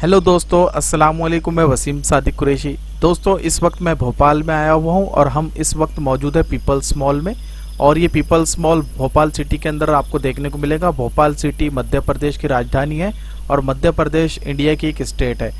Hello दोस्तों, अस्सलाम वालेकुम। मैं वसीम सादिक कुरैशी। दोस्तों, इस वक्त मैं भोपाल में आया हुआ हूं और हम इस वक्त मौजूद है पीपल्स मॉल में। और ये पीपल्स मॉल भोपाल सिटी के अंदर आपको देखने को मिलेगा। भोपाल सिटी मध्य प्रदेश की राजधानी है और मध्य प्रदेश इंडिया की एक स्टेट है।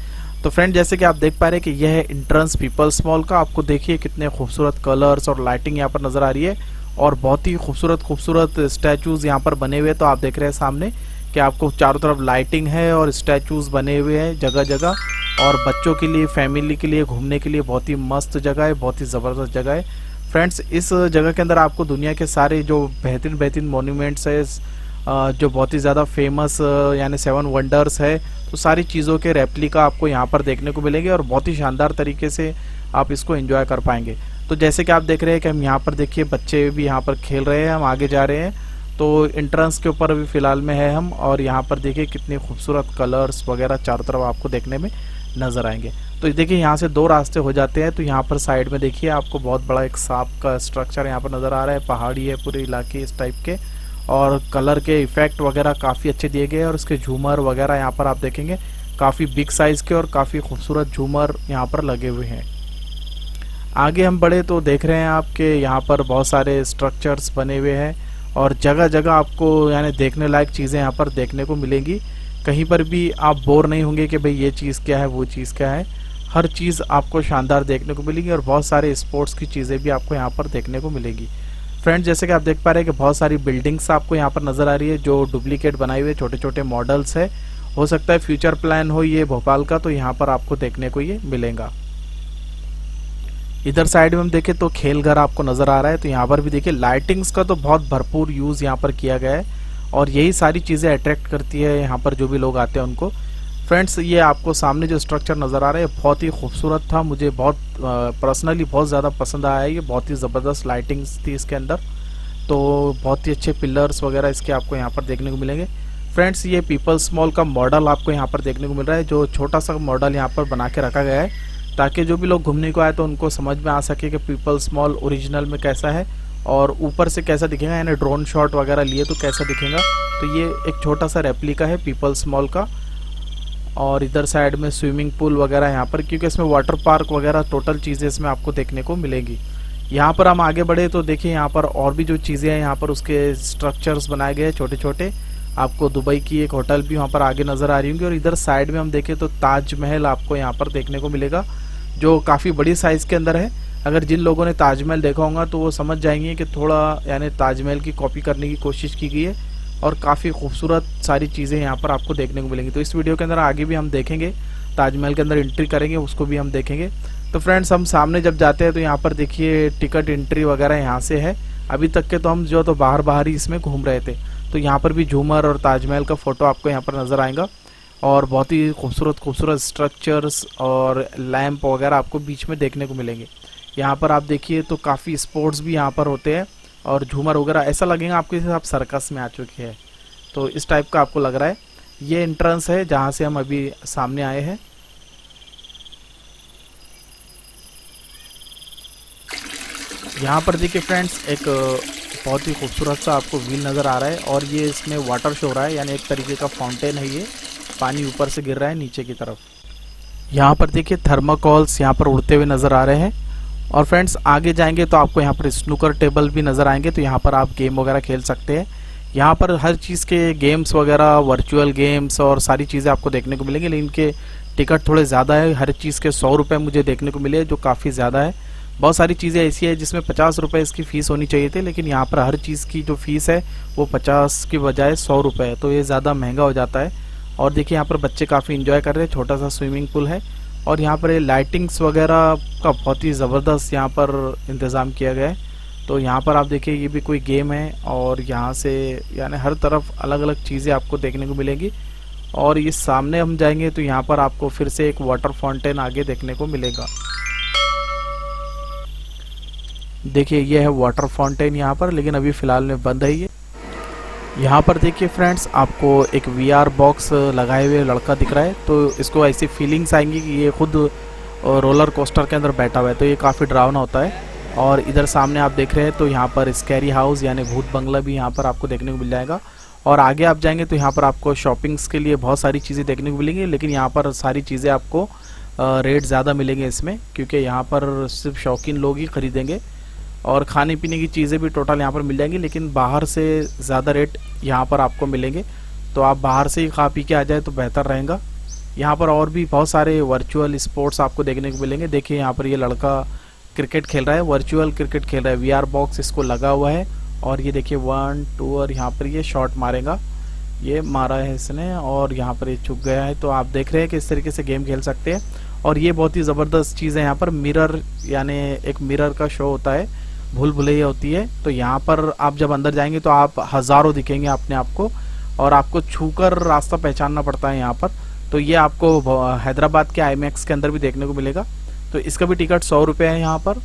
तो फ्रेंड, जैसे कि आप देख पा रहे हैं कि यह है इंट्रेंस पीपल्स मॉल का। आपको देखिए कितने खूबसूरत कलर्स और लाइटिंग यहाँ पर नजर आ रही है और बहुत ही खूबसूरत खूबसूरत स्टैचूज यहाँ पर बने हुए। तो आप देख रहे हैं सामने कि आपको चारों तरफ लाइटिंग है और स्टैचूज बने हुए हैं जगह जगह। और बच्चों के लिए, फैमिली के लिए, घूमने के लिए बहुत ही मस्त जगह है, बहुत ही ज़बरदस्त जगह है। फ्रेंड्स, इस जगह के अंदर आपको दुनिया के सारे जो बेहतरीन बेहतरीन मोन्यूमेंट्स है, जो बहुत ही ज़्यादा फेमस यानी 7 वंडर्स है, तो सारी चीज़ों के रेप्लिका आपको यहाँ पर देखने को मिलेंगे और बहुत ही शानदार तरीके से आप इसको एंजॉय कर पाएंगे। तो जैसे कि आप देख रहे हैं कि हम यहाँ पर देखिए बच्चे भी यहाँ पर खेल रहे हैं। हम आगे जा रहे हैं तो एंट्रेंस के ऊपर अभी फ़िलहाल में है हम। और यहाँ पर देखिए कितने खूबसूरत कलर्स वगैरह चारों तरफ आपको देखने में नज़र आएंगे। तो देखिए यहाँ से 2 रास्ते हो जाते हैं। तो यहाँ पर साइड में देखिए आपको बहुत बड़ा एक सांप का स्ट्रक्चर यहाँ पर नज़र आ रहा है। पहाड़ी है पूरे इलाके इस टाइप के, और कलर के इफेक्ट वगैरह काफ़ी अच्छे दिए गए हैं। और उसके झूमर वगैरह यहाँ पर आप देखेंगे काफ़ी बिग साइज़ के और काफ़ी खूबसूरत झूमर यहाँ पर लगे हुए हैं। आगे हम बढ़े तो देख रहे हैं आपके यहाँ पर बहुत सारे स्ट्रक्चर्स बने हुए हैं और जगह जगह आपको यानी देखने लायक चीज़ें यहाँ पर देखने को मिलेंगी। कहीं पर भी आप बोर नहीं होंगे कि भाई ये चीज़ क्या है, वो चीज़ क्या है। हर चीज़ आपको शानदार देखने को मिलेगी और बहुत सारे स्पोर्ट्स की चीज़ें भी आपको यहाँ पर देखने को मिलेगी। फ्रेंड्स, जैसे कि आप देख पा रहे हैं कि बहुत सारी बिल्डिंग्स आपको यहाँ पर नज़र आ रही है जो डुप्लीकेट बनाए हुए छोटे छोटे मॉडल्स है। हो सकता है फ्यूचर प्लान हो ये भोपाल का, तो यहाँ पर आपको देखने को ये मिलेगा। इधर साइड में हम देखें तो खेल घर आपको नज़र आ रहा है। तो यहाँ पर भी देखिए लाइटिंग्स का तो बहुत भरपूर यूज़ यहाँ पर किया गया है और यही सारी चीज़ें अट्रैक्ट करती है यहाँ पर जो भी लोग आते हैं उनको। फ्रेंड्स, ये आपको सामने जो स्ट्रक्चर नज़र आ रहा है बहुत ही खूबसूरत था। मुझे बहुत पर्सनली बहुत ज़्यादा पसंद आया। ये बहुत ही ज़बरदस्त लाइटिंग्स थी इसके अंदर। तो बहुत ही अच्छे पिलर्स वगैरह इसके आपको यहाँ पर देखने को मिलेंगे। फ्रेंड्स, ये पीपल्स मॉल का मॉडल आपको यहाँ पर देखने को मिल रहा है, जो छोटा सा मॉडल यहाँ पर बना के रखा गया है ताकि जो भी लोग घूमने को आए तो उनको समझ में आ सके कि पीपल्स मॉल ओरिजिनल में कैसा है और ऊपर से कैसा दिखेगा, यानी ड्रोन शॉट वगैरह लिए तो कैसा दिखेगा। तो ये एक छोटा सा रेप्लिका है पीपल्स मॉल का। और इधर साइड में स्विमिंग पूल वगैरह यहाँ पर, क्योंकि इसमें वाटर पार्क वगैरह टोटल चीज़ें इसमें आपको देखने को मिलेंगी। यहाँ पर हम आगे बढ़े तो देखिए यहाँ पर और भी जो चीज़ें हैं, यहाँ पर उसके स्ट्रक्चर्स बनाए गए हैं छोटे छोटे। आपको दुबई की एक होटल भी वहाँ पर आगे नज़र आ रही होंगी। और इधर साइड में हम देखें तो ताजमहल आपको यहाँ पर देखने को मिलेगा, जो काफ़ी बड़ी साइज़ के अंदर है। अगर जिन लोगों ने ताजमहल देखा होगा तो वो समझ जाएंगे कि थोड़ा यानी ताजमहल की कॉपी करने की कोशिश की गई है और काफ़ी खूबसूरत सारी चीज़ें यहाँ पर आपको देखने को मिलेंगी। तो इस वीडियो के अंदर आगे भी हम देखेंगे, ताजमहल के अंदर एंट्री करेंगे उसको भी हम देखेंगे। तो फ्रेंड्स, हम सामने जब जाते हैं तो यहाँ पर देखिए टिकट एंट्री वगैरह यहाँ से है। अभी तक के तो हम जो तो बाहर ही इसमें घूम रहे थे। तो यहाँ पर भी झूमर और ताजमहल का फ़ोटो आपको यहाँ पर नज़र आएगा और बहुत ही खूबसूरत खूबसूरत स्ट्रक्चर्स और लैंप वगैरह आपको बीच में देखने को मिलेंगे। यहाँ पर आप देखिए तो काफ़ी स्पोर्ट्स भी यहाँ पर होते हैं और झूमर वगैरह, ऐसा लगेगा आपको जैसे आप सर्कस में आ चुके हैं। तो इस टाइप का आपको लग रहा है। ये एंट्रेंस है जहाँ से हम अभी सामने आए हैं। यहाँ पर देखिए फ्रेंड्स, एक बहुत ही खूबसूरत सा आपको व्हील नज़र आ रहा है और ये इसमें वाटर शो हो रहा है, यानी एक तरीके का फाउंटेन है। ये पानी ऊपर से गिर रहा है नीचे की तरफ। यहाँ पर देखिए थर्माकोल्स यहाँ पर उड़ते हुए नज़र आ रहे हैं। और फ्रेंड्स, आगे जाएंगे तो आपको यहाँ पर स्नूकर टेबल भी नज़र आएंगे। तो यहाँ पर आप गेम वगैरह खेल सकते हैं। यहाँ पर हर चीज़ के गेम्स वगैरह, वर्चुअल गेम्स और सारी चीज़ें आपको देखने को मिलेंगी, लेकिन इनके टिकट थोड़े ज़्यादा है। हर चीज़ के 100 रुपये मुझे देखने को मिले, जो काफ़ी ज़्यादा है। बहुत सारी चीज़ें ऐसी है जिसमें 50 रुपये इसकी फ़ीस होनी चाहिए थी, लेकिन यहाँ पर हर चीज़ की जो फ़ीस है वो 50 की बजाय 100 रुपये है। तो ये ज़्यादा महंगा हो जाता है। और देखिए यहाँ पर बच्चे काफ़ी इंजॉय कर रहे हैं। छोटा सा स्विमिंग पूल है और यहाँ पर ये लाइटिंग्स वगैरह का बहुत ही ज़बरदस्त यहाँ पर इंतज़ाम किया गया है। तो यहाँ पर आप देखिए ये भी कोई गेम है और यहाँ से यानी हर तरफ अलग अलग चीज़ें आपको देखने को मिलेंगी। और ये सामने हम जाएंगे तो यहाँ पर आपको फिर से एक वाटर फाउंटेन आगे देखने को मिलेगा। देखिए ये है वाटर फाउंटेन यहाँ पर, लेकिन अभी फ़िलहाल में बंद है ये। यहाँ पर देखिए फ्रेंड्स, आपको एक VR बॉक्स लगाए हुए लड़का दिख रहा है। तो इसको ऐसी फीलिंग्स आएंगी कि ये खुद रोलर कोस्टर के अंदर बैठा हुआ है। तो ये काफ़ी डरावना होता है। और इधर सामने आप देख रहे हैं तो यहाँ पर स्कैरी हाउस यानी भूत बंगला भी यहाँ पर आपको देखने को मिल जाएगा। और आगे आप जाएंगे तो यहाँ पर आपको शॉपिंग्स के लिए बहुत सारी चीज़ें देखने को मिलेंगी, लेकिन यहाँ पर सारी चीज़ें आपको रेट ज़्यादा मिलेंगे इसमें, क्योंकि यहाँ पर सिर्फ शौकीन लोग ही खरीदेंगे। और खाने पीने की चीज़ें भी टोटल यहाँ पर मिल जाएंगी, लेकिन बाहर से ज़्यादा रेट यहाँ पर आपको मिलेंगे। तो आप बाहर से ही खा पी के आ जाए तो बेहतर रहेगा। यहाँ पर और भी बहुत सारे वर्चुअल स्पोर्ट्स आपको देखने को मिलेंगे। देखिए यहाँ पर ये लड़का क्रिकेट खेल रहा है, वर्चुअल क्रिकेट खेल रहा है, VR बॉक्स इसको लगा हुआ है। और ये देखिए 1 2 और यहाँ पर ये शॉट मारेगा, ये मारा है इसने और यहाँ पर ये चुक गया है। तो आप देख रहे हैं कि इस तरीके से गेम खेल सकते हैं। और ये बहुत ही ज़बरदस्त चीज़ है, यहाँ पर मिरर यानी एक मिरर का शो होता है, भूल भुलैया होती है। तो यहाँ पर आप जब अंदर जाएंगे तो आप हज़ारों दिखेंगे अपने आप को, और आपको छूकर रास्ता पहचानना पड़ता है यहाँ पर। तो ये आपको हैदराबाद के IMAX के अंदर भी देखने को मिलेगा। तो इसका भी टिकट 100 रुपये है यहाँ पर।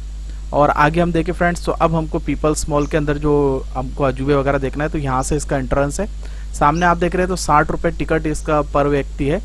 और आगे हम देखें फ्रेंड्स, तो अब हमको पीपल्स मॉल के अंदर जो हमको अजूबे वगैरह देखना है, तो यहाँ से इसका एंट्रेंस है। सामने आप देख रहे हैं तो 60 रुपये टिकट इसका पर व्यक्ति है।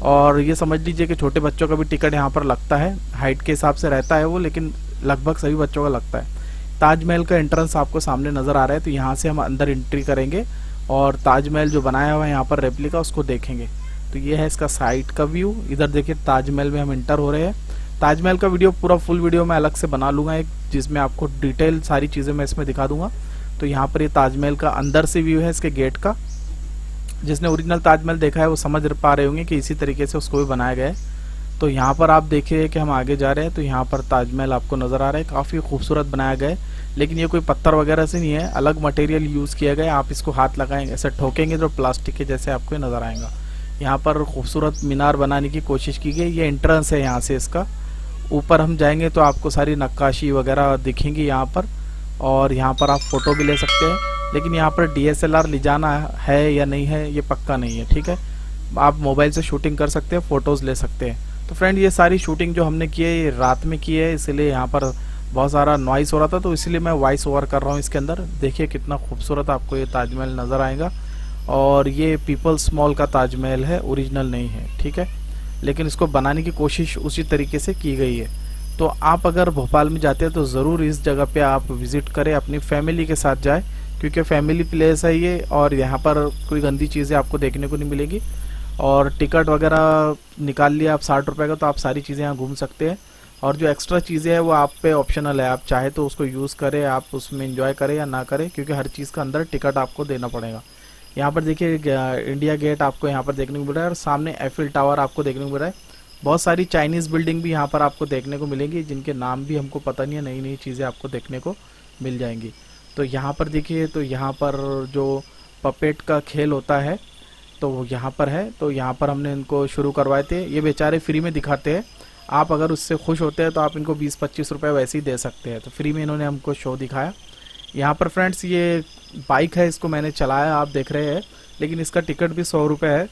और ये समझ लीजिए कि छोटे बच्चों का भी टिकट यहाँ पर लगता है, हाइट के हिसाब से रहता है वो, लेकिन लगभग सभी बच्चों का लगता है। ताजमहल का एंट्रेंस आपको सामने नज़र आ रहा है, तो यहाँ से हम अंदर एंट्री करेंगे और ताजमहल जो बनाया हुआ है यहाँ पर रेप्लिका, उसको देखेंगे। तो ये है इसका साइड का व्यू। इधर देखिए ताजमहल में हम इंटर हो रहे हैं। ताजमहल का वीडियो पूरा फुल वीडियो मैं अलग से बना लूँगा एक, जिसमें आपको डिटेल सारी चीज़ें मैं इसमें दिखा दूंगा। तो यहाँ पर ये ताजमहल का अंदर से व्यू है इसके गेट का। जिसने ओरिजिनल ताजमहल देखा है वो समझ पा रहे होंगे कि इसी तरीके से उसको भी बनाया गया है। तो यहाँ पर आप देखिए कि हम आगे जा रहे हैं, तो यहाँ पर ताजमहल आपको नज़र आ रहा है, काफ़ी खूबसूरत बनाया गया है। लेकिन ये कोई पत्थर वगैरह से नहीं है, अलग मटेरियल यूज़ किया गया है। आप इसको हाथ लगाएंगे, ऐसे ठोकेंगे तो प्लास्टिक के जैसे आपको नज़र आएगा। यहाँ पर खूबसूरत मीनार बनाने की कोशिश की गई। ये एंट्रेंस है यहाँ से इसका। ऊपर हम जाएंगे तो आपको सारी नक्काशी वगैरह दिखेंगी यहाँ पर, और यहाँ पर आप फ़ोटो भी ले सकते हैं। लेकिन यहाँ पर DSLR ले जाना है या नहीं है ये पक्का नहीं है, ठीक है। आप मोबाइल से शूटिंग कर सकते हैं, फ़ोटोज़ ले सकते हैं। तो फ्रेंड ये सारी शूटिंग जो हमने की है ये रात में की है, इसलिए यहाँ पर बहुत सारा नॉइस हो रहा था, तो इसलिए मैं वॉइस ओवर कर रहा हूँ इसके अंदर। देखिए कितना खूबसूरत आपको ये ताजमहल नज़र आएगा। और ये पीपल्स मॉल का ताजमहल है, ओरिजिनल नहीं है, ठीक है। लेकिन इसको बनाने की कोशिश उसी तरीके से की गई है। तो आप अगर भोपाल में जाते हैं तो ज़रूर इस जगह पे आप विज़िट करें, अपनी फैमिली के साथ जाएं, क्योंकि फैमिली प्लेस है ये, और यहाँ पर कोई गंदी चीज़ें आपको देखने को नहीं मिलेगी। और टिकट वगैरह निकाल लिया आप 60 रुपये का, तो आप सारी चीज़ें यहाँ घूम सकते हैं। और जो एक्स्ट्रा चीज़ें हैं वो आप पे ऑप्शनल है, आप चाहे तो उसको यूज़ करें, आप उसमें एंजॉय करें या ना करें, क्योंकि हर चीज़ का अंदर टिकट आपको देना पड़ेगा। यहाँ पर देखिए इंडिया गेट आपको यहाँ पर देखने को मिल रहा है, और सामने एफिल टावर आपको देखने को मिल रहा है। बहुत सारी चाइनीज़ बिल्डिंग भी यहाँ पर आपको देखने को मिलेंगी, जिनके नाम भी हमको पता नहीं है। नई नई चीज़ें आपको देखने को मिल जाएंगी। तो यहाँ पर देखिए, तो यहाँ पर जो पपेट का खेल होता है तो वो यहाँ पर है। तो यहाँ पर हमने इनको शुरू करवाए थे, ये बेचारे फ्री में दिखाते हैं। आप अगर उससे खुश होते हैं तो आप इनको 20-25 रुपये वैसे ही दे सकते हैं। तो फ्री में इन्होंने हमको शो दिखाया। यहाँ पर फ्रेंड्स ये बाइक है, इसको मैंने चलाया, आप देख रहे हैं, लेकिन इसका टिकट भी 100 रुपये है।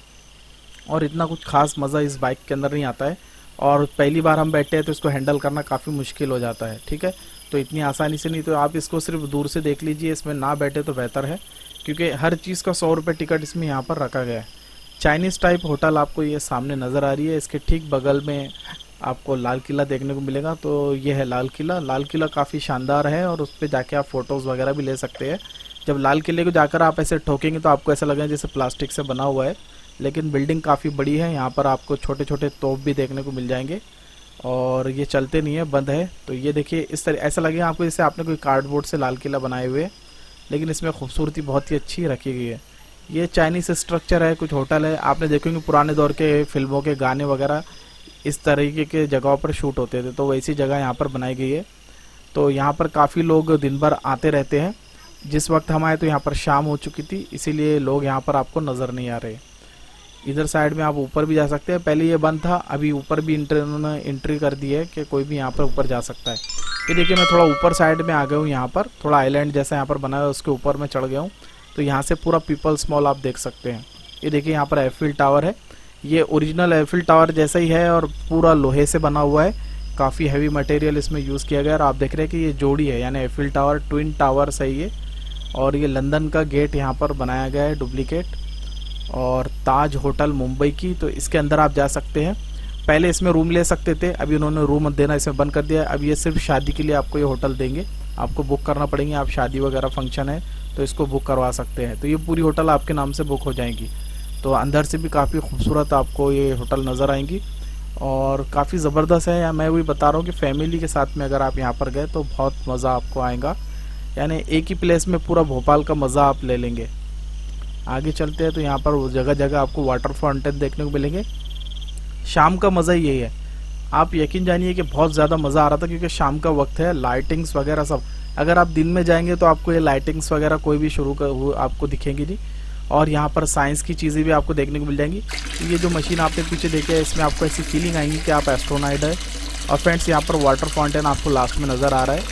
और इतना कुछ खास मज़ा इस बाइक के अंदर नहीं आता है, और पहली बार हम बैठे हैं तो इसको हैंडल करना काफ़ी मुश्किल हो जाता है, ठीक है। तो इतनी आसानी से नहीं, तो आप इसको सिर्फ दूर से देख लीजिए, इसमें ना बैठे तो बेहतर है, क्योंकि हर चीज़ का 100 रुपये टिकट इसमें यहाँ पर रखा गया है। चाइनीज़ टाइप होटल आपको ये सामने नज़र आ रही है, इसके ठीक बगल में आपको लाल किला देखने को मिलेगा। तो ये है लाल किला। लाल किला काफ़ी शानदार है, और उस पर जाके आप फ़ोटोज़ वगैरह भी ले सकते हैं। जब लाल किले को जाकर आप ऐसे ठोकेंगे तो आपको ऐसा लगेगा जैसे प्लास्टिक से बना हुआ है, लेकिन बिल्डिंग काफ़ी बड़ी है। यहाँ पर आपको छोटे छोटे तोप भी देखने को मिल जाएंगे, और ये चलते नहीं है, बंद है। तो ये देखिए इस तरह ऐसा लगेगा आपको जैसे आपने कोई कार्डबोर्ड से लाल किला बनाए हुए, लेकिन इसमें खूबसूरती बहुत ही अच्छी रखी गई है। ये चाइनीज़ स्ट्रक्चर है, कुछ होटल है। आपने देखेंगे पुराने दौर के फिल्मों के गाने वगैरह इस तरीके के जगहों पर शूट होते थे, तो वैसी जगह यहाँ पर बनाई गई है। तो यहाँ पर काफ़ी लोग दिन भर आते रहते हैं। जिस वक्त हम आए तो यहाँ पर शाम हो चुकी थी, इसीलिए लोग यहाँ पर आपको नज़र नहीं आ रहे। इधर साइड में आप ऊपर भी जा सकते हैं, पहले ये बंद था, अभी ऊपर भी इन्होंने एंट्री कर दी है कि कोई भी यहाँ पर ऊपर जा सकता है। ये देखिए मैं थोड़ा ऊपर साइड में आ गया हूँ, यहाँ पर थोड़ा आइलैंड जैसा यहाँ पर बना है, उसके ऊपर मैं चढ़ गया हूँ। तो यहाँ से पूरा पीपल्स मॉल आप देख सकते हैं। ये देखिए यहाँ पर एफिल टावर है, ये ओरिजिनल एफिल टावर जैसा ही है, और पूरा लोहे से बना हुआ है, काफ़ी हैवी मटेरियल इसमें यूज़ किया गया। और आप देख रहे हैं कि ये जोड़ी है, यानी एफिल टावर ट्विन टावर सही है। और ये लंदन का गेट यहाँ पर बनाया गया है डुप्लीकेट, और ताज होटल मुंबई की। तो इसके अंदर आप जा सकते हैं। पहले इसमें रूम ले सकते थे, अभी उन्होंने रूम देना इसमें बंद कर दिया है। अब ये सिर्फ शादी के लिए आपको ये होटल देंगे, आपको बुक करना पड़ेंगे। आप शादी वगैरह फंक्शन है तो इसको बुक करवा सकते हैं। तो ये पूरी होटल आपके नाम से बुक हो जाएगी। तो अंदर से भी काफ़ी खूबसूरत आपको ये होटल नज़र आएंगी और काफ़ी ज़बरदस्त है। मैं वही बता रहा हूँ कि फैमिली के साथ में अगर आप यहाँ पर गए तो बहुत मज़ा आपको आएगा, यानी एक ही प्लेस में पूरा भोपाल का मज़ा आप ले लेंगे। आगे चलते हैं तो यहाँ पर जगह जगह आपको वाटर फाउंटेन देखने को मिलेंगे। शाम का मज़ा ही यही है, आप यकीन जानिए कि बहुत ज़्यादा मज़ा आ रहा था क्योंकि शाम का वक्त है, लाइटिंग्स वगैरह सब। अगर आप दिन में जाएंगे तो आपको ये लाइटिंग्स वगैरह कोई भी शुरू कर वो आपको दिखेंगी नहीं। और यहाँ पर साइंस की चीज़ें भी आपको देखने को मिल जाएंगी। ये जो मशीन आपने पीछे देखी है इसमें आपको ऐसी फीलिंग आएंगी कि आप एस्ट्रोनॉट है। और फ्रेंड्स यहाँ पर वाटर फाउंटेन आपको लास्ट में नज़र आ रहा है।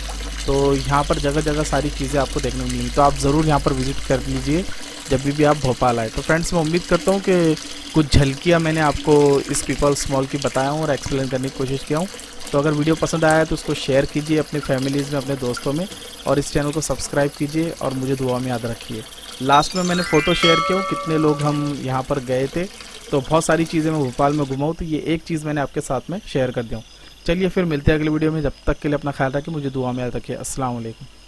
तो यहाँ पर जगह जगह सारी चीज़ें आपको देखने को मिलेंगी, तो आप ज़रूर यहाँ पर विज़िट कर लीजिए जब भी आप भोपाल आए। तो फ्रेंड्स मैं उम्मीद करता हूँ कि कुछ झलकियाँ मैंने आपको इस पीपल्स मॉल की बताया हूँ और एक्सप्लेन करने की कोशिश किया हूँ। तो अगर वीडियो पसंद आया है तो उसको शेयर कीजिए अपनी फैमिलीज़ में, अपने दोस्तों में, और इस चैनल को सब्सक्राइब कीजिए और मुझे दुआ में याद रखिए। लास्ट में मैंने फ़ोटो शेयर किया हूँ कितने लोग हम यहाँ पर गए थे। तो बहुत सारी चीज़ें मैं भोपाल में घुमा हूँ, तो ये एक चीज़ मैंने आपके साथ में शेयर कर दिया हूँ। चलिए फिर मिलते हैं अगले वीडियो में, जब तक के लिए अपना ख्याल रखिए, मुझे दुआ में याद रखिए। अस्सलाम वालेकुम।